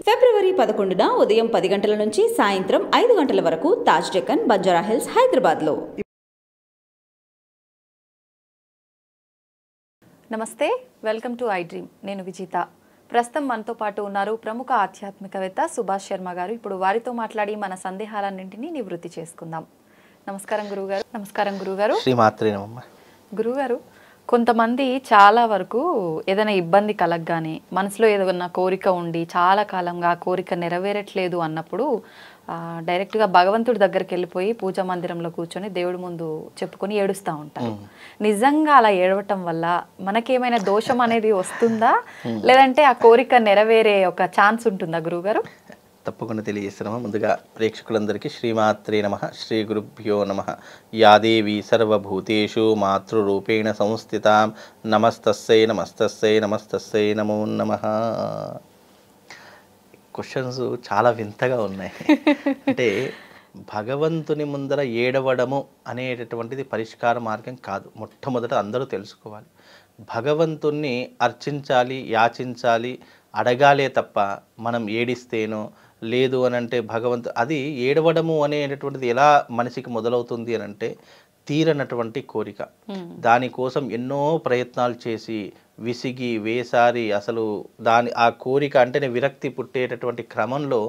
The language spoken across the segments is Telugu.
ఫిబ్రవరి 11న ఉదయం 10 గంటల నుంచి సాయంత్రం 5 గంటల వరకు తాజ్ డెక్కన్ బంజారా హిల్స్ హైదరాబాద్లో. నమస్తే, వెల్కమ్ టు ఐ డ్రీమ్. నేను విజిత. ప్రస్తుతం మనతో పాటు ఉన్నారు ప్రముఖ ఆధ్యాత్మికవేత్త సుభాష్ శర్మ గారు. ఇప్పుడు వారితో మాట్లాడి మన సందేహాలన్నింటినీ నివృత్తి చేసుకుందాం. నమస్కారం గురుగారు. నమస్కారం గురుగారు. శ్రీమాత్రే నమః. గురుగారు, కొంతమంది చాలా వరకు ఏదైనా ఇబ్బంది కలగగానే మనసులో ఏదైనా కోరిక ఉండి చాలా కాలంగా ఆ కోరిక నెరవేరట్లేదు అన్నప్పుడు డైరెక్ట్గా భగవంతుడి దగ్గరికి వెళ్ళిపోయి పూజా మందిరంలో కూర్చొని దేవుడి ముందు చెప్పుకొని ఏడుస్తూ ఉంటారు. నిజంగా అలా ఏడవటం వల్ల మనకేమైనా దోషం అనేది వస్తుందా, లేదంటే ఆ కోరిక నెరవేరే ఒక ఛాన్స్ ఉంటుందా గురువుగారు? తప్పకుండా తెలియజేస్తున్నాము. ముందుగా ప్రేక్షకులందరికీ శ్రీమాత్రే నమః, శ్రీ గురుభ్యో నమః. యాదేవి సర్వభూతేషు మాతృరూపేణ సంస్థితాం నమస్తస్సై నమస్తస్సై నమస్తస్సై నమో నమః. క్వశ్చన్స్ చాలా వింతగా ఉన్నాయి. అంటే భగవంతుని ముందర ఏడవడము అనేటటువంటిది పరిష్కార మార్గం కాదు. మొట్టమొదట అందరూ తెలుసుకోవాలి, భగవంతుణ్ణి అర్చించాలి, యాచించాలి, అడగాలే తప్ప మనం ఏడిస్తేనో లేదు అని అంటే అది ఏడవడము అనేటటువంటిది ఎలా మనిషికి మొదలవుతుంది అని అంటే తీరనటువంటి కోరిక. దానికోసం ఎన్నో ప్రయత్నాలు చేసి విసిగి వేసారి అసలు ఆ కోరిక అంటేనే విరక్తి పుట్టేటటువంటి క్రమంలో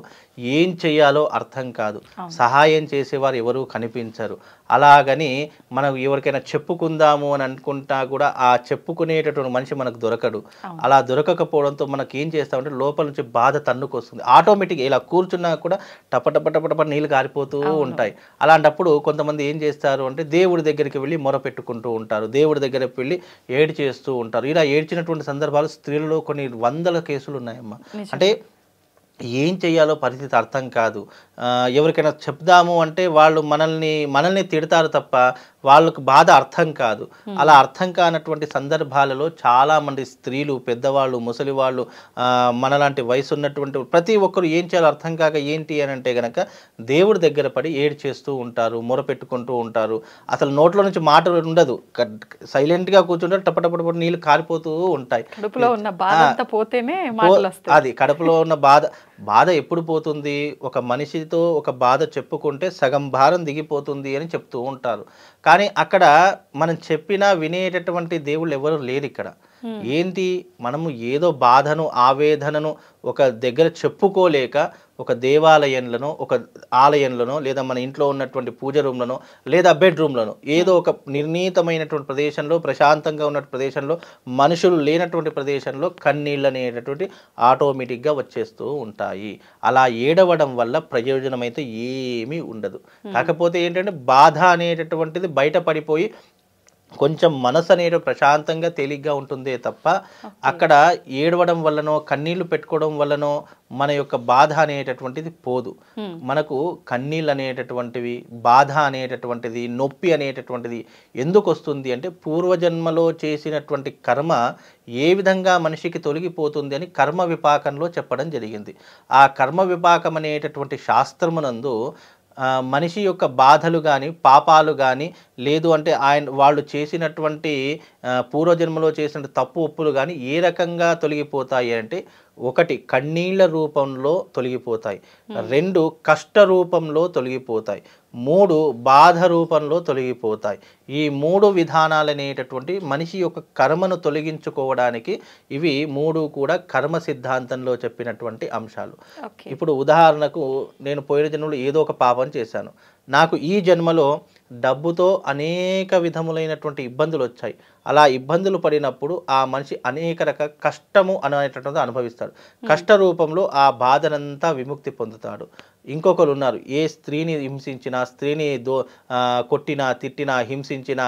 ఏం చేయాలో అర్థం కాదు. సహాయం చేసేవారు ఎవరు కనిపించరు. అలాగని మనం ఎవరికైనా చెప్పుకుందాము అని అనుకుంటా కూడా ఆ చెప్పుకునేటటువంటి మనిషి మనకు దొరకడు. అలా దొరకకపోవడంతో మనకి ఏం చేస్తామంటే లోపల నుంచి బాధ తన్నుకొస్తుంది. ఆటోమేటిక్గా ఇలా కూర్చున్నా కూడా టపటపటపటప నీళ్ళు కారిపోతూ ఉంటాయి. అలాంటప్పుడు కొంతమంది ఏం చేస్తారు అంటే దేవుడి దగ్గరికి వెళ్ళి మొర పెట్టుకుంటూ ఉంటారు, దేవుడి దగ్గరికి వెళ్ళి ఏడు చేస్తూ ఉంటారు. ఇలా ఏడ్చినటువంటి సందర్భాలు స్త్రీలలో కొన్ని వందల కేసులు ఉన్నాయమ్మా. అంటే ఏం చెయ్యాలో పరిస్థితి అర్థం కాదు. ఎవరికైనా చెప్దాము అంటే వాళ్ళు మనల్ని తిడతారు తప్ప వాళ్ళకు బాధ అర్థం కాదు. అలా అర్థం కానటువంటి సందర్భాలలో చాలామంది స్త్రీలు, పెద్దవాళ్ళు, ముసలి వాళ్ళు, మనలాంటి వయసు ఉన్నటువంటి ప్రతి ఒక్కరు ఏం చేయాలో అర్థం కాక ఏంటి అని అంటే కనుక దేవుడి దగ్గర పడి ఏడు చేస్తూ ఉంటారు, మొరపెట్టుకుంటూ ఉంటారు. అసలు నోట్లో నుంచి మాట ఉండదు, సైలెంట్గా కూర్చుంటారు, టపటపట నీళ్ళు కారిపోతూ ఉంటాయి. అది కడుపులో ఉన్న బాధ ఎప్పుడు పోతుంది? ఒక మనిషితో ఒక బాధ చెప్పుకుంటే సగం భారం దిగిపోతుంది అని చెప్తూ ఉంటారు. కానీ అక్కడ మనం చెప్పినా వినేటటువంటి దేవుళ్ళు ఎవరు లేరు ఇక్కడ. ఏంటి, మనము ఏదో బాధను, ఆవేదనను ఒక దగ్గర చెప్పుకోలేక ఒక దేవాలయంలోనో, ఒక ఆలయంలోనో, లేదా మన ఇంట్లో ఉన్నటువంటి పూజ రూమ్లోనో, లేదా బెడ్రూమ్లోనో, ఏదో ఒక నిర్ణీతమైనటువంటి ప్రదేశంలో, ప్రశాంతంగా ఉన్న ప్రదేశంలో, మనుషులు లేనటువంటి ప్రదేశంలో కన్నీళ్ళు అనేటటువంటి ఆటోమేటిక్గా వచ్చేస్తూ ఉంటాయి. అలా ఏడవడం వల్ల ప్రయోజనం అయితే ఏమీ ఉండదు. కాకపోతే ఏంటంటే బాధ అనేటటువంటిది బయట పడిపోయి కొంచెం మనసు అనేది ప్రశాంతంగా తేలిగ్గా ఉంటుందే తప్ప అక్కడ ఏడవడం వల్లనో కన్నీళ్లు పెట్టుకోవడం వల్లనో మన యొక్క బాధ అనేటటువంటిది పోదు. మనకు కన్నీళ్ళు అనేటటువంటివి, బాధ అనేటటువంటిది, నొప్పి అనేటటువంటిది ఎందుకు వస్తుంది అంటే పూర్వజన్మలో చేసినటువంటి కర్మ ఏ విధంగా మనిషికి తొలగిపోతుంది అని కర్మ విపాకంలో చెప్పడం జరిగింది. ఆ కర్మ విపాకం అనేటటువంటి శాస్త్రమునందు మనిషి యొక్క బాధలు కానీ, పాపాలు కానీ, లేదు అంటే వాళ్ళు చేసినటువంటి పూర్వజన్మలో చేసిన తప్పు ఒప్పులు కానీ ఏ రకంగా తొలగిపోతాయి అంటే, ఒకటి కన్నీళ్ల రూపంలో తొలగిపోతాయి, రెండు కష్ట రూపంలో తొలగిపోతాయి, మూడు బాధ రూపంలో తొలగిపోతాయి. ఈ మూడు విధానాలు అనేటటువంటి మనిషి యొక్క కర్మను తొలగించుకోవడానికి ఇవి మూడు కూడా కర్మ సిద్ధాంతంలో చెప్పినటువంటి అంశాలు. ఇప్పుడు ఉదాహరణకు నేను పోయిన జన్మలో ఏదో ఒక పాపం చేశాను, నాకు ఈ జన్మలో డబ్బుతో అనేక విధములైనటువంటి ఇబ్బందులు వచ్చాయి. అలా ఇబ్బందులు పడినప్పుడు ఆ మనిషి అనేక రకాల కష్టము అనేటటువంటిది అనుభవిస్తాడు. కష్ట రూపంలో ఆ బాధనంతా విముక్తి పొందుతాడు. ఇంకొకరు ఉన్నారు, ఏ స్త్రీని హింసించినా, స్త్రీని కొట్టినా, తిట్టినా, హింసించినా,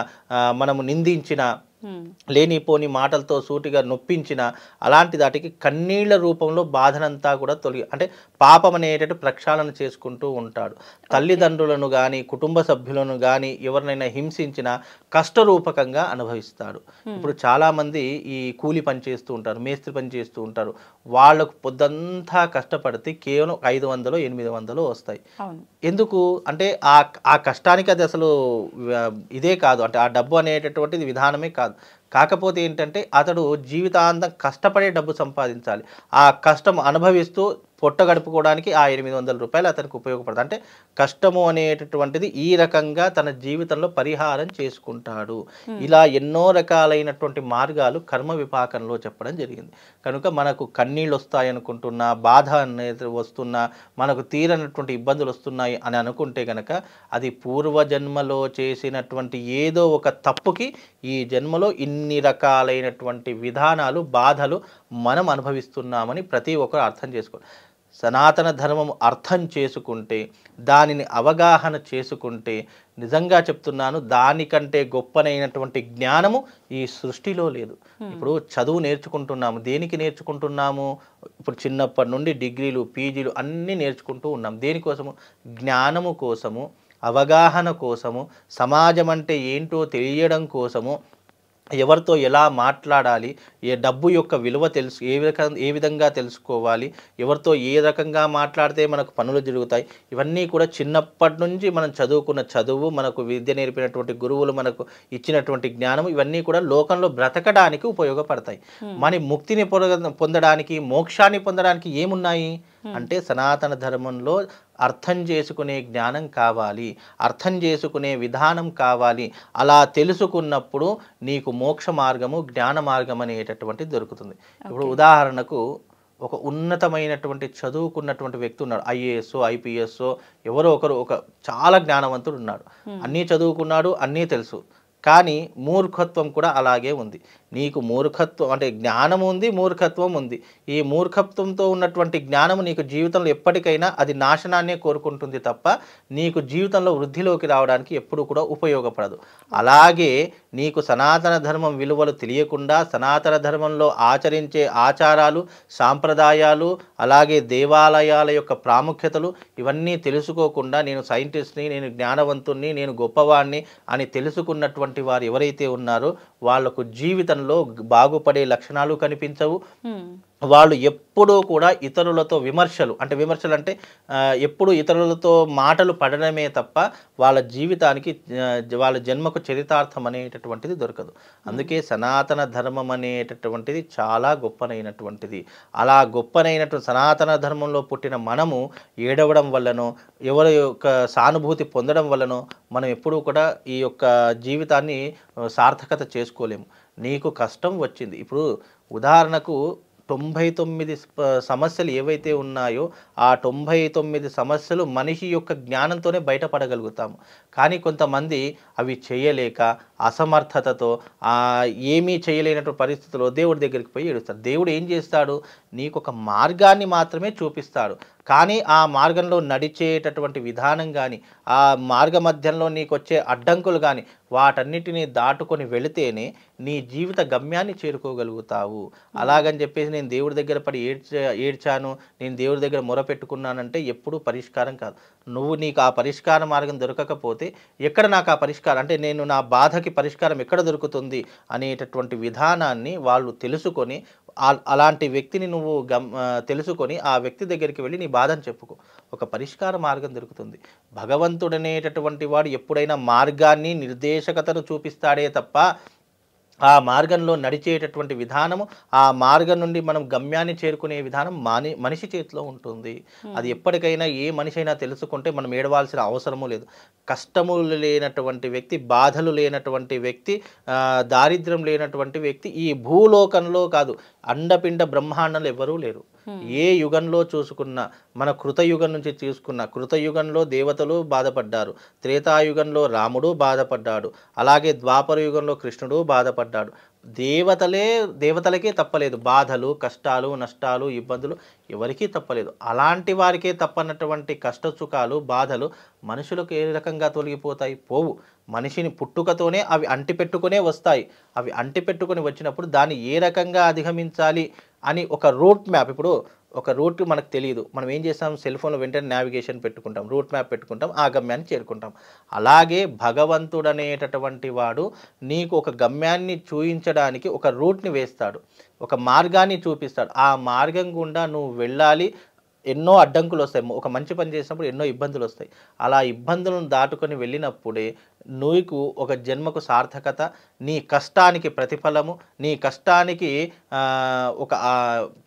మనము నిందించినా, లేనిపోని మాటలతో సూటిగా నొప్పించిన అలాంటి దాటికి కన్నీళ్ల రూపంలో బాధనంతా కూడా అంటే పాపం అనేటట్టు ప్రక్షాళన చేసుకుంటూ ఉంటాడు. తల్లిదండ్రులను కానీ, కుటుంబ సభ్యులను కానీ ఎవరినైనా హింసించిన కష్టరూపకంగా అనుభవిస్తాడు. ఇప్పుడు చాలామంది ఈ కూలి పని చేస్తూ ఉంటారు, మేస్త్రి పని చేస్తూ ఉంటారు. వాళ్ళకు పొద్దంతా కష్టపడితే కేవలం 500 800 వస్తాయి. ఎందుకు అంటే ఆ కష్టానికి అది అసలు ఇదే కాదు, అంటే ఆ డబ్బు అనేటటువంటిది విధానమే కాదు. కాకపోతే ఏంటంటే అతడు జీవితాంతం కష్టపడే డబ్బు సంపాదించాలి. ఆ కష్టం అనుభవిస్తూ పొట్ట గడుపుకోవడానికి ఆ 800 రూపాయలు అతనికి ఉపయోగపడుతుంది. అంటే కష్టము అనేటటువంటిది ఈ రకంగా తన జీవితంలో పరిహారం చేసుకుంటాడు. ఇలా ఎన్నో రకాలైనటువంటి మార్గాలు కర్మ విపాకంలో చెప్పడం జరిగింది. కనుక మనకు కన్నీళ్ళు వస్తాయనుకుంటున్నా, బాధ అనేది వస్తున్నా, మనకు తీరనటువంటి ఇబ్బందులు వస్తున్నాయి అని అనుకుంటే కనుక అది పూర్వజన్మలో చేసినటువంటి ఏదో ఒక తప్పుకి ఈ జన్మలో ఇన్ని రకాలైనటువంటి విధానాలు, బాధలు మనం అనుభవిస్తున్నామని ప్రతి ఒక్కరు అర్థం చేసుకోవాలి. సనాతన ధర్మం అర్థం చేసుకుంటే, దానిని అవగాహన చేసుకుంటే, నిజంగా చెప్తున్నాను, దానికంటే గొప్పనైనటువంటి జ్ఞానము ఈ సృష్టిలో లేదు. ఇప్పుడు చదువు నేర్చుకుంటున్నాము, దేనికి నేర్చుకుంటున్నాము? ఇప్పుడు చిన్నప్పటి నుండి డిగ్రీలు, పీజీలు అన్నీ నేర్చుకుంటూ ఉన్నాం. దేనికోసము? జ్ఞానము కోసము, అవగాహన కోసము, సమాజం అంటే ఏంటో తెలియడం కోసము, ఎవరితో ఎలా మాట్లాడాలి, డబ్బు యొక్క విలువ ఏ విధంగా తెలుసుకోవాలి, ఎవరితో ఏ రకంగా మాట్లాడితే మనకు పనులు జరుగుతాయి, ఇవన్నీ కూడా చిన్నప్పటి నుంచి మనం చదువుకున్న చదువు, మనకు విద్య నేర్పినటువంటి గురువులు మనకు ఇచ్చినటువంటి జ్ఞానం, ఇవన్నీ కూడా లోకంలో బ్రతకడానికి ఉపయోగపడతాయి. మన ముక్తిని పొందడానికి, మోక్షాన్ని పొందడానికి ఏమున్నాయి అంటే సనాతన ధర్మంలో అర్థం చేసుకునే జ్ఞానం కావాలి, అర్థం చేసుకునే విధానం కావాలి. అలా తెలుసుకున్నప్పుడు నీకు మోక్ష మార్గము, జ్ఞాన మార్గం అనేటటువంటిది దొరుకుతుంది. ఇప్పుడు ఉదాహరణకు ఒక ఉన్నతమైనటువంటి చదువుకున్నటువంటి వ్యక్తి ఉన్నాడు, ఐఏఎస్, ఐపీఎస్, ఎవరో ఒకరు, ఒక చాలా జ్ఞానవంతుడు ఉన్నాడు, అన్నీ చదువుకున్నాడు, అన్నీ తెలుసు, కానీ మూర్ఖత్వం కూడా అలాగే ఉంది. నీకు మూర్ఖత్వం అంటే జ్ఞానం ఉంది, మూర్ఖత్వం ఉంది. ఈ మూర్ఖత్వంతో ఉన్నటువంటి జ్ఞానము నీకు జీవితంలో ఎప్పటికైనా అది నాశనాన్నే కోరుకుంటుంది తప్ప నీకు జీవితంలో వృద్ధిలోకి రావడానికి ఎప్పుడు కూడా ఉపయోగపడదు. అలాగే నీకు సనాతన ధర్మం విలువలు తెలియకుండా, సనాతన ధర్మంలో ఆచరించే ఆచారాలు, సాంప్రదాయాలు, అలాగే దేవాలయాల యొక్క ప్రాముఖ్యతలు ఇవన్నీ తెలుసుకోకుండా నేను సైంటిస్ట్ని, నేను జ్ఞానవంతుణ్ణి, నేను గొప్పవాణ్ణి అని తెలుసుకున్నటువంటి వారు ఎవరైతే ఉన్నారో వాళ్లకు జీవితంలో బాగుపడే లక్షణాలు కనిపించవు. వాళ్ళు ఎప్పుడూ కూడా ఇతరులతో విమర్శలు అంటే ఎప్పుడు ఇతరులతో మాటలు పడడమే తప్ప వాళ్ళ జీవితానికి, వాళ్ళ జన్మకు చరితార్థం అనేటటువంటిది దొరకదు. అందుకే సనాతన ధర్మం అనేటటువంటిది చాలా గొప్పనైనటువంటిది. అలా గొప్పనైనటువంటి సనాతన ధర్మంలో పుట్టిన మనము ఏడవడం వల్లనో, ఎవరి యొక్క సానుభూతి పొందడం వల్లనో మనం ఎప్పుడూ కూడా ఈ యొక్క జీవితాన్ని సార్థకత చేసుకోలేము. నీకు కష్టం వచ్చింది, ఇప్పుడు ఉదాహరణకు 99 సమస్యలు ఏవైతే ఉన్నాయో ఆ 99 సమస్యలు మనిషి యొక్క జ్ఞానంతోనే బయటపడగలుగుతాము. కానీ కొంతమంది అవి చేయలేక, అసమర్థతతో, ఏమీ చేయలేనటువంటి పరిస్థితుల్లో దేవుడి దగ్గరికి పోయి ఏడుస్తాడు. దేవుడు ఏం చేస్తాడు? నీకు ఒక మార్గాన్ని మాత్రమే చూపిస్తాడు. కానీ ఆ మార్గంలో నడిచేటటువంటి విధానం కానీ, ఆ మార్గ మధ్యంలో నీకు వచ్చే అడ్డంకులు కానీ వాటన్నిటినీ దాటుకొని వెళితేనే నీ జీవిత గమ్యాన్ని చేరుకోగలుగుతావు. అలాగని చెప్పేసి నేను దేవుడి దగ్గర పడి ఏడ్చాను, నేను దేవుడి దగ్గర మొరపెట్టుకున్నానంటే ఎప్పుడూ పరిష్కారం కాదు. నీకు ఆ పరిష్కార మార్గం దొరకకపోతే ఎక్కడ నాకు ఆ పరిష్కారం అంటే నేను నా బాధకి పరిష్కారం ఎక్కడ దొరుకుతుంది అనేటటువంటి విధానాన్ని వాళ్ళు తెలుసుకొని, అలాంటి వ్యక్తిని నువ్వు తెలుసుకొని ఆ వ్యక్తి దగ్గరికి వెళ్ళి నీ బాధను చెప్పుకో, ఒక పరిష్కార మార్గం దొరుకుతుంది. భగవంతుడనేటటువంటి వాడు ఎప్పుడైనా మార్గాన్ని, నిర్దేశకతను చూపిస్తాడే తప్ప ఆ మార్గంలో నడిచేటటువంటి విధానము, ఆ మార్గం నుండి మనం గమ్యాన్ని చేరుకునే విధానం మనిషి చేతిలో ఉంటుంది. అది ఎప్పటికైనా ఏ మనిషి అయినా తెలుసుకుంటే మనం ఏడవాల్సిన అవసరము లేదు. కష్టములు లేనటువంటి వ్యక్తి, బాధలు లేనటువంటి వ్యక్తి, దారిద్ర్యం లేనటువంటి వ్యక్తి ఈ భూలోకంలో కాదు, అండపిండ బ్రహ్మాండంలో ఎవరూ లేరు. ఏ యుగంలో చూసుకున్నా, మన కృతయుగం నుంచి చూసుకున్న, కృతయుగంలో దేవతలు బాధపడ్డారు, త్రేతాయుగంలో రాముడు బాధపడ్డాడు, అలాగే ద్వాపర యుగంలో కృష్ణుడు బాధపడ్డాడు. దేవతలకే తప్పలేదు బాధలు, కష్టాలు, నష్టాలు, ఇబ్బందులు ఎవరికీ తప్పలేదు. అలాంటి వారికే తప్పనటువంటి కష్ట సుఖాలు, బాధలు మనుషులకు ఏ రకంగా తొలగిపోతాయి? పోవు. మనిషిని పుట్టుకతోనే అవి అంటిపెట్టుకునే వస్తాయి. అవి అంటిపెట్టుకొని వచ్చినప్పుడు దాన్ని ఏ రకంగా అధిగమించాలి అని ఒక రూట్ మ్యాప్, ఇప్పుడు ఒక రూట్ మనకు తెలియదు, మనం ఏం చేస్తాం? సెల్ ఫోన్లో వెంటనే నావిగేషన్ పెట్టుకుంటాం, రూట్ మ్యాప్ పెట్టుకుంటాం, ఆ గమ్యాన్ని చేరుకుంటాం. అలాగే భగవంతుడు అనేటటువంటి వాడు నీకు ఒక గమ్యాన్ని చూపించడానికి ఒక రూట్ని వేస్తాడు, ఒక మార్గాన్ని చూపిస్తాడు. ఆ మార్గం గుండా నువ్వు వెళ్ళాలి. ఎన్నో అడ్డంకులు వస్తాయి. ఒక మంచి పని చేసినప్పుడు ఎన్నో ఇబ్బందులు వస్తాయి. అలా ఇబ్బందులను దాటుకొని వెళ్ళినప్పుడే నీకు ఒక జన్మకు సార్థకత, నీ కష్టానికి ప్రతిఫలము, నీ కష్టానికి ఒక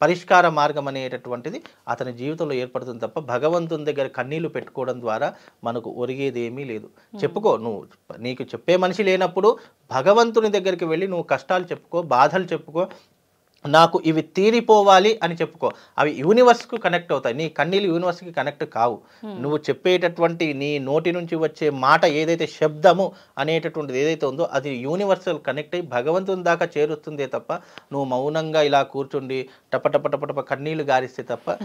పరిష్కార మార్గం అనేటటువంటిది అతని జీవితంలో ఏర్పడుతుంది తప్ప భగవంతుని దగ్గర కన్నీళ్లు పెట్టుకోవడం ద్వారా మనకు ఒరిగేది ఏమీ లేదు. చెప్పుకో, నువ్వు నీకు చెప్పే మనిషి లేనప్పుడు భగవంతుని దగ్గరికి వెళ్ళి నువ్వు కష్టాలు చెప్పుకో, బాధలు చెప్పుకో, నాకు ఇవి తీరిపోవాలి అని చెప్పుకో. అవి యూనివర్స్కు కనెక్ట్ అవుతాయి. నీ కన్నీళ్ళు యూనివర్స్కి కనెక్ట్ కావు. నువ్వు చెప్పేటటువంటి నీ నోటి నుంచి వచ్చే మాట ఏదైతే శబ్దము అనేటటువంటిది ఏదైతే ఉందో అది యూనివర్సల్ కనెక్ట్ అయ్యి భగవంతుని దాకా చేరుస్తుందే తప్ప నువ్వు మౌనంగా ఇలా కూర్చుండి టపటపటపటప కన్నీళ్లు గారిస్తే తప్ప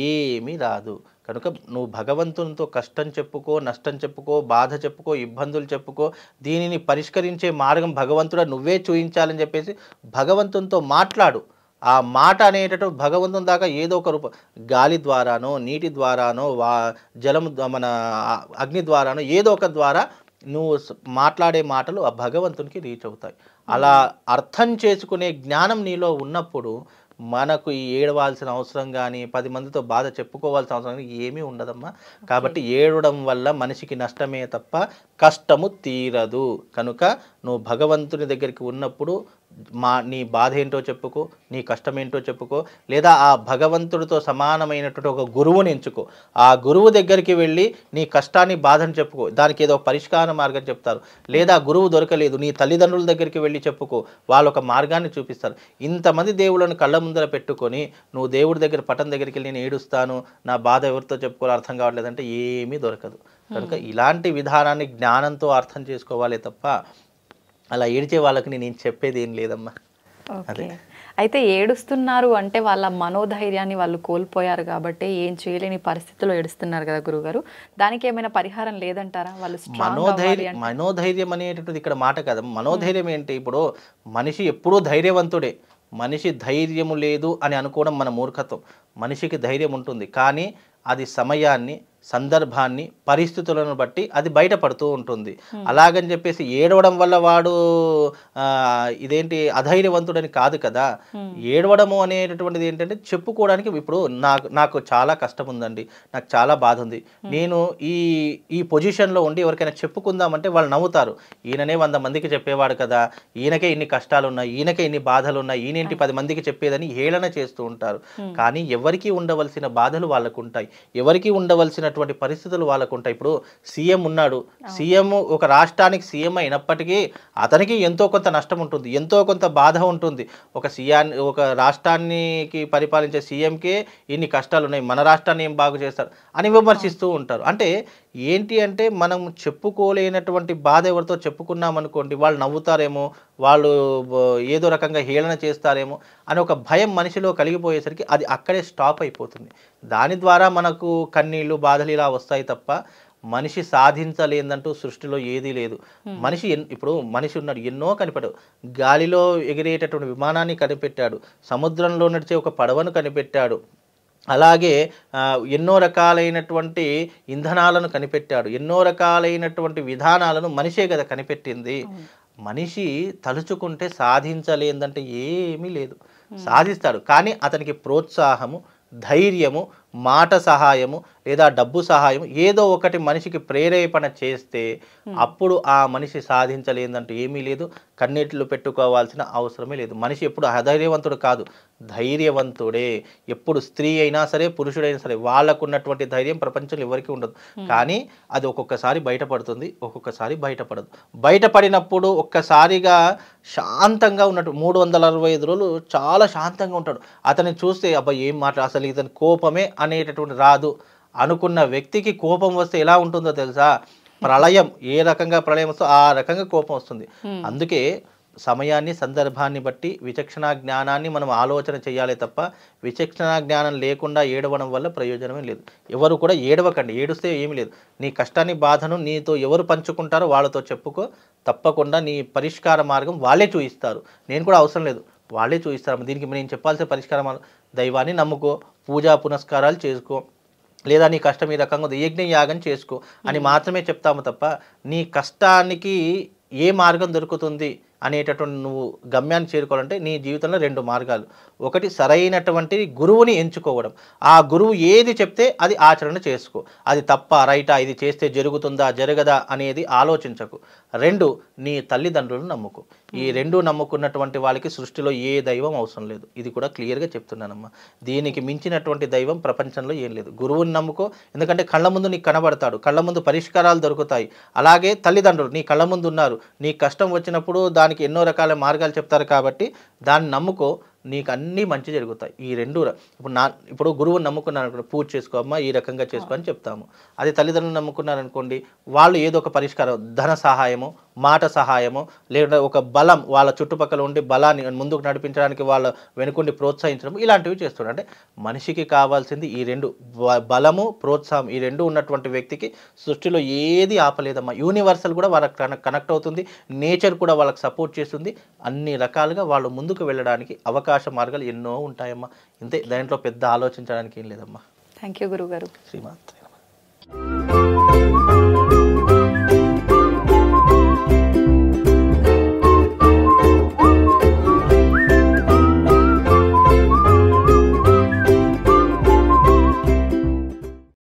ఏమీ రాదు. కనుక నువ్వు భగవంతునితో కష్టం చెప్పుకో, నష్టం చెప్పుకో, బాధ చెప్పుకో, ఇబ్బందులు చెప్పుకో, దీనిని పరిష్కరించే మార్గం భగవంతుడా నువ్వే చూయించాలని చెప్పేసి భగవంతునితో మాట్లాడు. ఆ మాట అనేటటువంటి భగవంతుని దాకా ఏదో ఒక రూపం, గాలి ద్వారానో, నీటి ద్వారానో, జలము మన అగ్ని ద్వారానో ఏదో ఒక ద్వారా నువ్వు మాట్లాడే మాటలు ఆ భగవంతునికి రీచ్ అవుతాయి. అలా అర్థం చేసుకునే జ్ఞానం నీలో ఉన్నప్పుడు మనకు ఈ ఏడవాల్సిన అవసరం కానీ 10 మందితో బాధ చెప్పుకోవాల్సిన అవసరం కానీ ఏమీ ఉండదమ్మా. కాబట్టి ఏడవడం వల్ల మనిషికి నష్టమే తప్ప కష్టము తీరదు. కనుక నువ్వు భగవంతుని దగ్గరికి ఉన్నప్పుడు నీ బాధ ఏంటో చెప్పుకో, నీ కష్టం ఏంటో చెప్పుకో, లేదా ఆ భగవంతుడితో సమానమైనటువంటి ఒక గురువుని ఎంచుకో. ఆ గురువు దగ్గరికి వెళ్ళి నీ కష్టాన్ని బాధను చెప్పుకో, దానికి ఏదో పరిష్కార మార్గం చెప్తారు. లేదా గురువు దొరకలేదు, నీ తల్లిదండ్రుల దగ్గరికి వెళ్ళి చెప్పుకో, వాళ్ళు ఒక మార్గాన్ని చూపిస్తారు. ఇంతమంది దేవుళ్ళను కళ్ళ ముందర పెట్టుకొని నువ్వు దేవుడి దగ్గర పటం దగ్గరికి వెళ్ళి నేను ఏడుస్తాను, నా బాధ ఎవరితో చెప్పుకోవాలో అర్థం కావట్లేదంటే ఏమీ దొరకదు. కనుక ఇలాంటి విధానాన్ని జ్ఞానంతో అర్థం చేసుకోవాలే తప్ప అలా ఏడిచే వాళ్ళకి నేను చెప్పేది ఏం లేదమ్మా. ఓకే. అయితే ఏడుస్తున్నారు అంటే వాళ్ళ మనోధైర్యాన్ని వాళ్ళు కోల్పోయారు కాబట్టి ఏం చేయలేని పరిస్థితిలో ఏడుస్తున్నారు కదా గురుగారు, దానికి ఏమైనా పరిహారం లేదంటారా? వాళ్ళు మనోధైర్యం అనేటటువంటిది ఇక్కడ మాట కదా. మనోధైర్యం ఏంటి? ఇప్పుడు మనిషి ఎప్పుడూ ధైర్యవంతుడే. మనిషి ధైర్యము లేదు అని అనుకోవడం మన మూర్ఖత్వం. మనిషికి ధైర్యం ఉంటుంది, కానీ అది సమయాన్ని, సందర్భాన్ని, పరిస్థితులను బట్టి అది బయటపడుతూ ఉంటుంది. అలాగని చెప్పేసి ఏడవడం వల్ల వాడు ఇదేంటి అధైర్యవంతుడని కాదు కదా. ఏడవడము అనేటటువంటిది ఏంటంటే చెప్పుకోవడానికి, ఇప్పుడు నాకు చాలా కష్టం ఉందండి, నాకు చాలా బాధ ఉంది, నేను ఈ పొజిషన్లో ఉండి ఎవరికైనా చెప్పుకుందామంటే వాళ్ళు నవ్వుతారు. ఈయననే 100 మందికి చెప్పేవాడు కదా, ఈయనకే ఇన్ని కష్టాలు ఉన్నాయి, ఈయనకే ఇన్ని బాధలు ఉన్నాయి, ఈయనేంటి 10 మందికి చెప్పేదని హేళన చేస్తూ ఉంటారు. కానీ ఎవరికి ఉండవలసిన బాధలు వాళ్ళకు ఉంటాయి, ఎవరికి ఉండవలసినటువంటి పరిస్థితులు వాళ్ళకు ఉంటాయి. ఇప్పుడు సీఎం ఉన్నాడు, సీఎం ఒక రాష్ట్రానికి సీఎం అయినప్పటికీ అతనికి ఎంతో కొంత నష్టం ఉంటుంది, ఎంతో కొంత బాధ ఉంటుంది. ఒక రాష్ట్రానికి పరిపాలించే సీఎంకే ఇన్ని కష్టాలు ఉన్నాయి, మన రాష్ట్రాన్ని ఏం బాగు చేస్తారు అని విమర్శిస్తూ ఉంటారు. అంటే ఏంటి అంటే మనం చెప్పుకోలేనటువంటి బాధ ఎవరితో చెప్పుకున్నామనుకోండి వాళ్ళు నవ్వుతారేమో, వాళ్ళు ఏదో రకంగా హేళన చేస్తారేమో అని ఒక భయం మనిషిలో కలిగిపోయేసరికి అది అక్కడే స్టాప్ అయిపోతుంది. దాని ద్వారా మనకు కన్నీళ్ళు, బాధలు ఇలా వస్తాయి తప్ప మనిషి సాధించలేదంటూ సృష్టిలో ఏదీ లేదు. ఇప్పుడు మనిషి ఉన్నాడు, ఎన్నో కనిపెట్టాడు. గాలిలో ఎగిరేటటువంటి విమానాన్ని కనిపెట్టాడు, సముద్రంలో నడిచే ఒక పడవను కనిపెట్టాడు, అలాగే ఎన్నో రకాలైనటువంటి ఇంధనాలను కనిపెట్టాడు, ఎన్నో రకాలైనటువంటి విధానాలను మనిషే కదా కనిపెట్టింది. మనిషి తలుచుకుంటే సాధించలేదంటే ఏమీ లేదు, సాధిస్తాడు. కానీ అతనికి ప్రోత్సాహము, ధైర్యము, మాట సహాయము లేదా డబ్బు సహాయం ఏదో ఒకటి మనిషికి ప్రేరేపణ చేస్తే అప్పుడు ఆ మనిషి సాధించలేదంటూ ఏమీ లేదు, కన్నీటిలో పెట్టుకోవాల్సిన అవసరమే లేదు. మనిషి ఎప్పుడు అధైర్యవంతుడు కాదు, ధైర్యవంతుడే. ఎప్పుడు స్త్రీ అయినా సరే, పురుషుడైనా సరే వాళ్ళకు ఉన్నటువంటి ధైర్యం ప్రపంచంలో ఎవరికి ఉండదు. కానీ అది ఒక్కొక్కసారి బయటపడుతుంది, ఒక్కొక్కసారి బయటపడదు. బయటపడినప్పుడు ఒక్కసారిగా శాంతంగా ఉన్నట్టు 365 రోజులు చాలా శాంతంగా ఉంటాడు. అతన్ని చూస్తే అబ్బా ఏం మాట, అసలు ఇతని కోపమే అనేటటువంటి రాదు అనుకున్న వ్యక్తికి కోపం వస్తే ఎలా ఉంటుందో తెలుసా? ప్రళయం, ఏ రకంగా ప్రళయం వస్తుందో ఆ రకంగా కోపం వస్తుంది. అందుకే సమయాన్ని, సందర్భాన్ని బట్టి విచక్షణ జ్ఞానాన్ని మనం ఆలోచన చేయాలి తప్ప విచక్షణ జ్ఞానం లేకుండా ఏడవడం వల్ల ప్రయోజనమే లేదు. ఎవరు కూడా ఏడవకండి, ఏడుస్తే ఏమీ లేదు. నీ కష్టాన్ని, బాధను నీతో ఎవరు పంచుకుంటారో వాళ్ళతో చెప్పుకో, తప్పకుండా నీ పరిష్కార మార్గం వాళ్ళే చూయిస్తారు. నేను కూడా అవసరం లేదు, వాళ్ళే చూయిస్తారు. దీనికి నేను చెప్పాల్సిన పరిష్కారం దైవాన్ని నమ్ముకో, పూజా పునస్కారాలు చేసుకో, లేదా నీ కష్టం ఈ రకంగా యజ్ఞ యాగం చేసుకో అని మాత్రమే చెప్తాము తప్ప నీ కష్టానికి ఏ మార్గం దొరుకుతుంది, అనేటటువంటి నువ్వు గమ్యాన్ని చేరుకోవాలంటే నీ జీవితంలో 2 మార్గాలు. ఒకటి సరైనటువంటి గురువుని ఎంచుకోవడం. ఆ గురువు ఏది చెప్తే అది ఆచరణ చేసుకో. అది తప్ప రైటా, ఇది చేస్తే జరుగుతుందా జరగదా అనేది ఆలోచించకు. 2 నీ తల్లిదండ్రులను నమ్ముకో. ఈ 2 నమ్ముకున్నటువంటి వాళ్ళకి సృష్టిలో ఏ దైవం అవసరం లేదు. ఇది కూడా క్లియర్గా చెప్తున్నానమ్మా. దీనికి మించినటువంటి దైవం ప్రపంచంలో ఏం లేదు. గురువుని నమ్ముకో, ఎందుకంటే కళ్ళ ముందు నీకు కనబడతాడు, కళ్ళ ముందు పరిష్కారాలు దొరుకుతాయి. అలాగే తల్లిదండ్రులు నీ కళ్ళ ముందు ఉన్నారు, నీ కష్టం వచ్చినప్పుడు దానికి ఎన్నో రకాల మార్గాలు చెప్తారు కాబట్టి దాన్ని నమ్ముకో, నీకు అన్నీ మంచి జరుగుతాయి. ఈ 2 ఇప్పుడు గురువుని నమ్ముకున్నారనుకోండి, పూజ చేసుకో అమ్మా, ఈ రకంగా చేసుకో అని చెప్తాము. అదే తల్లిదండ్రులు నమ్ముకున్నారనుకోండి, వాళ్ళు ఏదో ఒక పరిష్కారం, ధన సహాయము, మాట సహాయము, లేదా ఒక బలం, వాళ్ళ చుట్టుపక్కల ఉండి బలాన్ని ముందుకు నడిపించడానికి వాళ్ళ వెనుకుండి ప్రోత్సహించడం, ఇలాంటివి చేస్తున్నారు. అంటే మనిషికి కావాల్సింది ఈ 2, బలము, ప్రోత్సాహం. ఈ 2 ఉన్నటువంటి వ్యక్తికి సృష్టిలో ఏది ఆపలేదమ్మా. యూనివర్సల్ కూడా వాళ్ళకి కనెక్ట్ అవుతుంది, నేచర్ కూడా వాళ్ళకి సపోర్ట్ చేస్తుంది. అన్ని రకాలుగా వాళ్ళు ముందుకు వెళ్ళడానికి అవకాశ మార్గాలు ఎన్నో ఉంటాయమ్మా. ఇంతే, దాంట్లో పెద్ద ఆలోచించడానికి ఏం లేదమ్మా. థ్యాంక్ యూ గురుగారు. శ్రీమాత్రే నమః.